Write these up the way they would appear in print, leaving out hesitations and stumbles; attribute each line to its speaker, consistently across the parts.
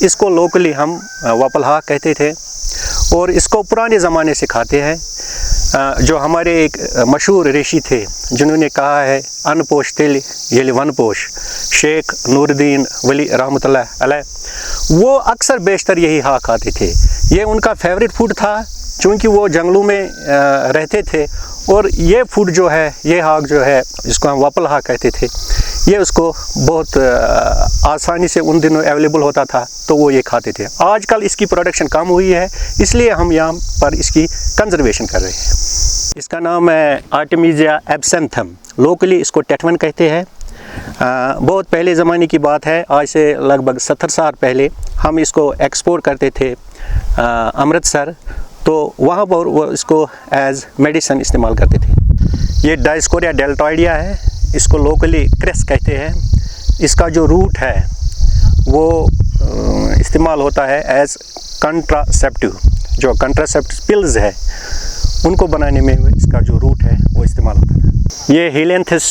Speaker 1: इसको लोकली हम वपलहा कहते थे और इसको पुराने ज़माने से खाते हैं। जो हमारे एक मशहूर ऋषि थे जिन्होंने कहा है अनपोश तिल येली वन पोश, शेख नूरुद्दीन वली रहमतुल्लाह अलैह, वो अक्सर बेशतर यही हाँ खाते थे। ये उनका फेवरेट फूड था चूँकि वो जंगलों में रहते थे और ये फूड जो है, ये हाक जो है जिसको हम वपल हाक कहते थे, ये उसको बहुत आसानी से उन दिनों अवेलेबल होता था तो वो ये खाते थे। आजकल इसकी प्रोडक्शन कम हुई है इसलिए हम यहाँ पर इसकी कंजर्वेशन कर रहे हैं। इसका नाम है आर्टेमिसिया एब्सेंथम, लोकली इसको टेटवन कहते हैं। बहुत पहले ज़माने की बात है, आज से लगभग 70 साल पहले हम इसको एक्सपोर्ट करते थे अमृतसर, तो वहाँ पर वो इसको एज मेडिसिन इस्तेमाल करते थे। ये डायस्कोरिया डेल्टॉइडिया है, इसको लोकली क्रेस कहते हैं। इसका जो रूट है वो इस्तेमाल होता है एज कंट्रासेप्टिव, जो कंट्रासेप्टिव पिल्स है उनको बनाने में इसका जो रूट है वो इस्तेमाल होता है। ये हीलेंथिस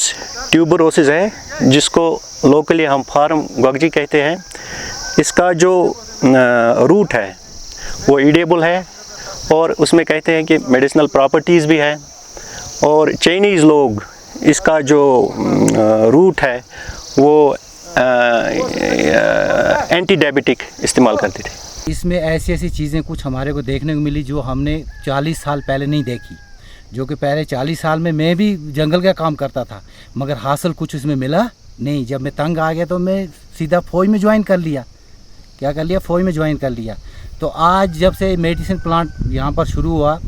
Speaker 1: ट्यूबरोसिस है जिसको लोकली हम फार्म गोगजी कहते हैं। इसका जो रूट है वो ईडेबल है और उसमें कहते हैं कि मेडिसिनल प्रॉपर्टीज़ भी है। और चाइनीज़ लोग इसका जो रूट है वो एंटी डायबिटिक इस्तेमाल करते थे।
Speaker 2: इसमें ऐसी ऐसी चीज़ें कुछ हमारे को देखने को मिली जो हमने 40 साल पहले नहीं देखी, जो कि पहले 40 साल में मैं भी जंगल का काम करता था मगर हासिल कुछ उसमें मिला नहीं। जब मैं तंग आ गया तो मैं सीधा फौज में ज्वाइन कर लिया। क्या कर लिया? फौज में ज्वाइन कर लिया। तो आज जब से मेडिसिन प्लांट यहाँ पर शुरू हुआ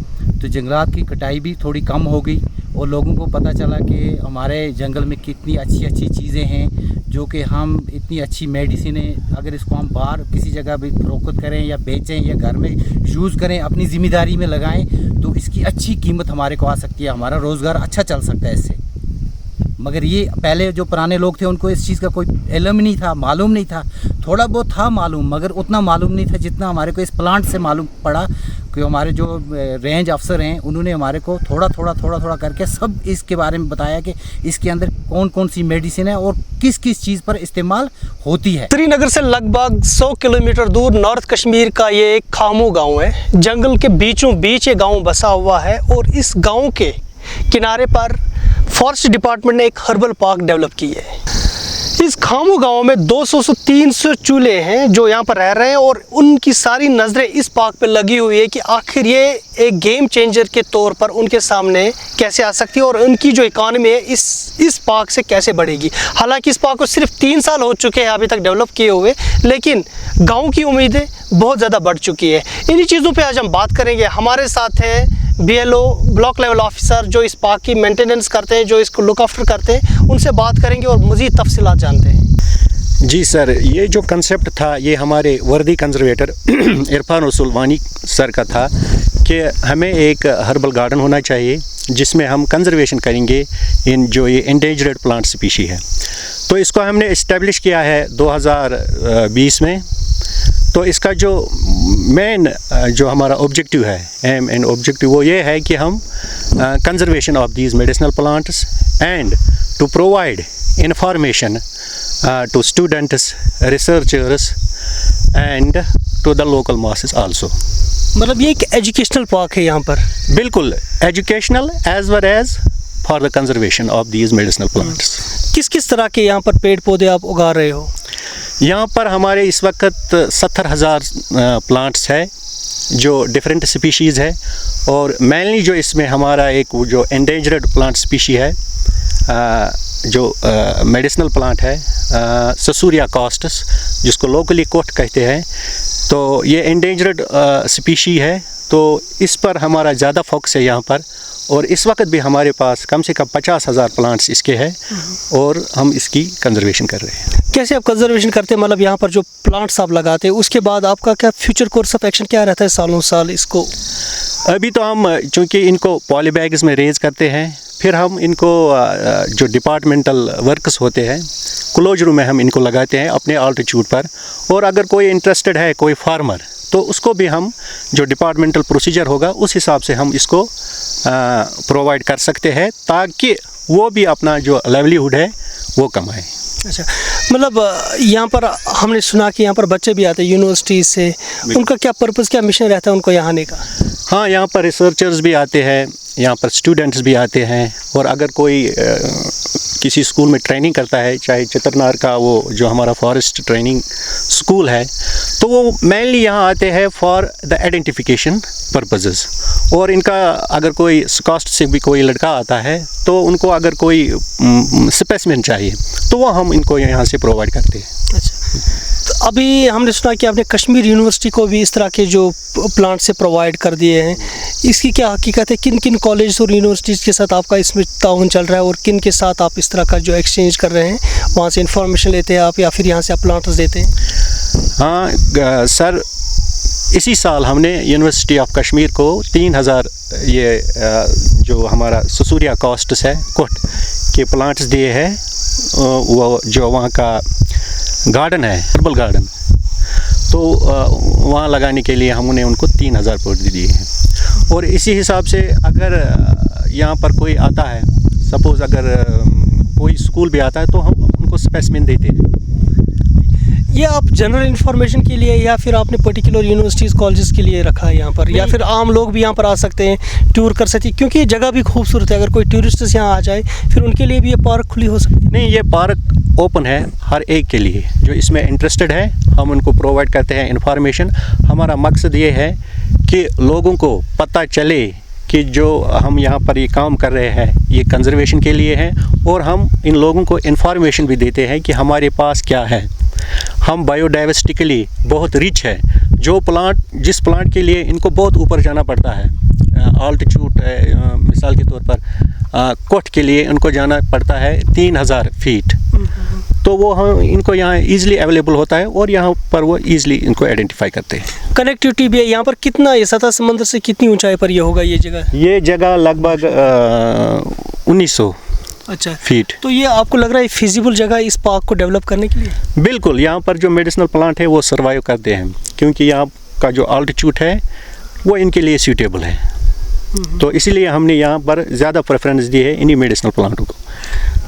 Speaker 2: तो जंगलात की कटाई भी थोड़ी कम हो गई और लोगों को पता चला कि हमारे जंगल में कितनी अच्छी अच्छी चीज़ें हैं जो कि हम इतनी अच्छी मेडिसिन है, अगर इसको हम बाहर किसी जगह भी फरोख्त करें या बेचें या घर में यूज़ करें, अपनी ज़िम्मेदारी में लगाएं तो इसकी अच्छी कीमत हमारे को आ सकती है, हमारा रोज़गार अच्छा चल सकता है इससे। मगर ये पहले जो पुराने लोग थे उनको इस चीज़ का कोई इल्म नहीं था, मालूम नहीं था। थोड़ा बहुत था मालूम मगर उतना मालूम नहीं था जितना हमारे को इस प्लांट से मालूम पड़ा कि हमारे जो रेंज अफसर हैं उन्होंने हमारे को थोड़ा थोड़ा करके सब इसके बारे में बताया कि इसके अंदर कौन कौन सी मेडिसिन है और किस किस चीज़ पर इस्तेमाल होती है।
Speaker 3: श्रीनगर से लगभग 100 किलोमीटर दूर नॉर्थ कश्मीर का ये एक खामो गाँव है। जंगल के बीचों बीच ये गाँव बसा हुआ है और इस गाँव के किनारे पर फॉरेस्ट डिपार्टमेंट ने एक हर्बल पार्क डेवलप की है। इस खामो गांव में 200 से 300 चूल्हे हैं जो यहाँ पर रह रहे हैं और उनकी सारी नज़रें इस पार्क पे लगी हुई है कि आखिर ये एक गेम चेंजर के तौर पर उनके सामने कैसे आ सकती है और उनकी जो इकॉनमी है इस पार्क से कैसे बढ़ेगी। हालांकि इस पार्क को सिर्फ 3 साल हो चुके हैं अभी तक डेवलप किए हुए, लेकिन गाँव की उम्मीदें बहुत ज़्यादा बढ़ चुकी है। इन्हीं चीज़ों पर आज हम बात करेंगे। हमारे साथ हैं BLO ब्लॉक लेवल ऑफिसर जो इस पार्क की मेंटेनेंस करते हैं, जो इसको लुक आफ्टर करते हैं, उनसे बात करेंगे और मज़ीद तफसीलात जानते हैं।
Speaker 1: जी सर, ये जो कंसेप्ट था ये हमारे वर्दी कंजर्वेटर इरफान रसूलवानी सर का था कि हमें एक हर्बल गार्डन होना चाहिए जिसमें हम कंजर्वेशन करेंगे इन जो ये एंडेंजर्ड प्लांट स्पीशी है। तो इसको हमने इस्टेब्लिश किया है 2020 में। तो इसका जो मेन जो हमारा ऑब्जेक्टिव है, एम एंड ऑब्जेक्टिव, वो ये है कि हम conservation of these medicinal plants and to provide information to students, researchers and to the local masses also.
Speaker 3: मतलब ये एक एजुकेशनल पार्क है यहाँ पर?
Speaker 1: बिल्कुल educational as well as for the conservation of these medicinal plants.
Speaker 3: किस किस तरह के यहाँ पर पेड़ पौधे आप उगा रहे हो?
Speaker 1: यहाँ पर हमारे इस वक्त 70,000 प्लांट्स है जो डिफरेंट स्पीशीज़ है और मेनली जो इसमें हमारा एक जो एंडेंजर्ड प्लांट स्पीशी है जो मेडिसिनल प्लांट है ससूरिया कॉस्टस, जिसको लोकली कोट कहते हैं। तो ये एंडेंजर्ड स्पीशी है तो इस पर हमारा ज़्यादा फोकस है यहाँ पर। और इस वक्त भी हमारे पास कम से कम 50,000 प्लांट्स इसके हैं और हम इसकी कंजर्वेशन कर रहे हैं।
Speaker 3: कैसे आप कंजर्वेशन करते हैं? मतलब यहाँ पर जो प्लांट्स आप लगाते हैं उसके बाद आपका क्या फ्यूचर कोर्स ऑफ एक्शन क्या रहता है सालों साल इसको?
Speaker 1: अभी तो हम चूँकि इनको पॉली बैग्स में रेज करते हैं, फिर हम इनको जो डिपार्टमेंटल वर्क्स होते हैं क्लोज रूम में हम इनको लगाते हैं अपने ऑल्टीट्यूड पर। और अगर कोई इंटरेस्टेड है, कोई फार्मर, तो उसको भी हम जो डिपार्टमेंटल प्रोसीजर होगा उस हिसाब से हम इसको प्रोवाइड कर सकते हैं ताकि वो भी अपना जो लाइवलीहुड है वो कमाए।
Speaker 3: अच्छा, मतलब यहाँ पर हमने सुना कि यहाँ पर बच्चे भी आते हैं यूनिवर्सिटी से, उनका क्या पर्पस, क्या मिशन रहता है उनको यहाँ आने का?
Speaker 1: हाँ, यहाँ पर रिसर्चर्स भी आते हैं, यहाँ पर स्टूडेंट्स भी आते हैं, और अगर कोई किसी स्कूल में ट्रेनिंग करता है, चाहे चित्रनार का वो जो हमारा फॉरेस्ट ट्रेनिंग स्कूल है, तो वो मेनली यहाँ आते हैं फॉर द आइडेंटिफिकेशन पर्पसेस। और इनका अगर कोई कास्ट से भी कोई लड़का आता है तो उनको अगर कोई स्पेसिमेन चाहिए तो वो हम इनको यहाँ से प्रोवाइड करते हैं।
Speaker 3: अच्छा, तो अभी हमने सुना कि आपने कश्मीर यूनिवर्सिटी को भी इस तरह के जो प्लांट से प्रोवाइड कर दिए हैं, इसकी क्या हकीकत है? किन किन कॉलेज और यूनिवर्सिटीज़ के साथ आपका इसमें ताउन चल रहा है, और किन के साथ आप इस तरह का जो एक्सचेंज कर रहे हैं, वहाँ से इंफॉर्मेशन लेते हैं आप, या फिर यहाँ से आप प्लांट्स देते हैं?
Speaker 1: हाँ सर, इसी साल हमने यूनिवर्सिटी ऑफ कश्मीर को 3000 ये जो हमारा ससूरिया कॉस्ट्स है कोट के प्लांट्स दिए हैं। वो जो वहाँ का गार्डन है, हर्बल गार्डन, तो वहाँ लगाने के लिए हमने उनको 3000 पौध दिए हैं। और इसी हिसाब से अगर यहाँ पर कोई आता है, सपोज़ अगर कोई स्कूल भी आता है, तो हम उनको स्पेसिमेन देते हैं।
Speaker 3: ये आप जनरल इन्फॉर्मेशन के लिए, या फिर आपने पर्टिकुलर यूनिवर्सिटीज़ कॉलेजेस के लिए रखा है यहाँ पर, या फिर आम लोग भी यहाँ पर आ सकते हैं, टूर कर सकते हैं? क्योंकि ये जगह भी खूबसूरत है, अगर कोई टूरिस्ट यहाँ आ जाए फिर उनके लिए भी ये पार्क खुली हो सकती है?
Speaker 1: नहीं, ये पार्क ओपन है हर एक के लिए जो इसमें इंटरेस्टेड है। हम उनको प्रोवाइड करते हैं इन्फॉर्मेशन। हमारा मकसद ये है कि लोगों को पता चले कि जो हम यहाँ पर ये काम कर रहे हैं ये कंजर्वेशन के लिए है, और हम इन लोगों को इन्फॉर्मेशन भी देते हैं कि हमारे पास क्या है। हम बायोडाइवर्सिटिकली बहुत रिच है। जो प्लांट, जिस प्लांट के लिए इनको बहुत ऊपर जाना पड़ता है, आल्टीट्यूड मिसाल के तौर पर कोट के लिए इनको जाना पड़ता है 3000 फीट, तो वो हम इनको यहाँ ईज़िली अवेलेबल होता है, और यहाँ पर वो ईज़िली इनको आइडेंटिफाई करते हैं।
Speaker 3: कनेक्टिविटी भी है यहाँ पर? कितना ये सतह समंदर से कितनी ऊंचाई पर ये होगा ये जगह?
Speaker 1: ये जगह लगभग 1900
Speaker 3: अच्छा
Speaker 1: फीट।
Speaker 3: तो ये आपको लग रहा है फिजिबल जगह इस पार्क को डेवलप करने के लिए?
Speaker 1: बिल्कुल, यहाँ पर जो मेडिसिनल प्लांट है वो सर्वाइव करते हैं, क्योंकि यहाँ का जो आल्टीट्यूड है वो इनके लिए सूटेबल है। तो इसीलिए हमने यहाँ पर ज़्यादा प्रेफरेंस दी है इन्हीं मेडिसिनल प्लांटों को।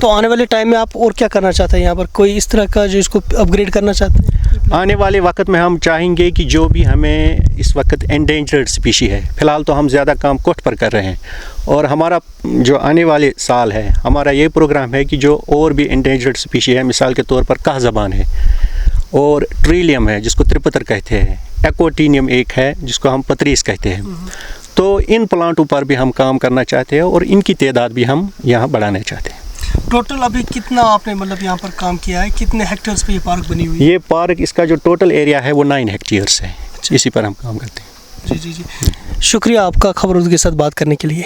Speaker 3: तो आने वाले टाइम में आप और क्या करना चाहते हैं यहाँ पर? कोई इस तरह का जो इसको अपग्रेड करना चाहते हैं?
Speaker 1: आने वाले वक्त में हम चाहेंगे कि जो भी हमें इस वक्त एंडेंजर्ड स्पीशी है, फ़िलहाल तो हम ज़्यादा काम कोट पर कर रहे हैं, और हमारा जो आने वाले साल है हमारा ये प्रोग्राम है कि जो और भी एंडेंजर्ड स्पीशी है, मिसाल के तौर पर कह ज़बान है, और ट्रिलियम है जिसको त्रिपत्र कहते हैं, एकोटीनियम एक है जिसको हम पतरीस कहते हैं, तो इन प्लांटों पर भी हम काम करना चाहते हैं, और इनकी तादाद भी हम यहाँ बढ़ाना चाहते हैं।
Speaker 3: टोटल अभी कितना आपने मतलब यहाँ पर काम किया है? कितने हेक्टेयर्स पे ये पार्क बनी हुई है?
Speaker 1: ये पार्क, इसका जो टोटल एरिया है वो 9 हेक्टेयर्स है। इसी पर हम काम करते हैं।
Speaker 3: जी जी जी, शुक्रिया आपका खबरों के साथ बात करने के लिए।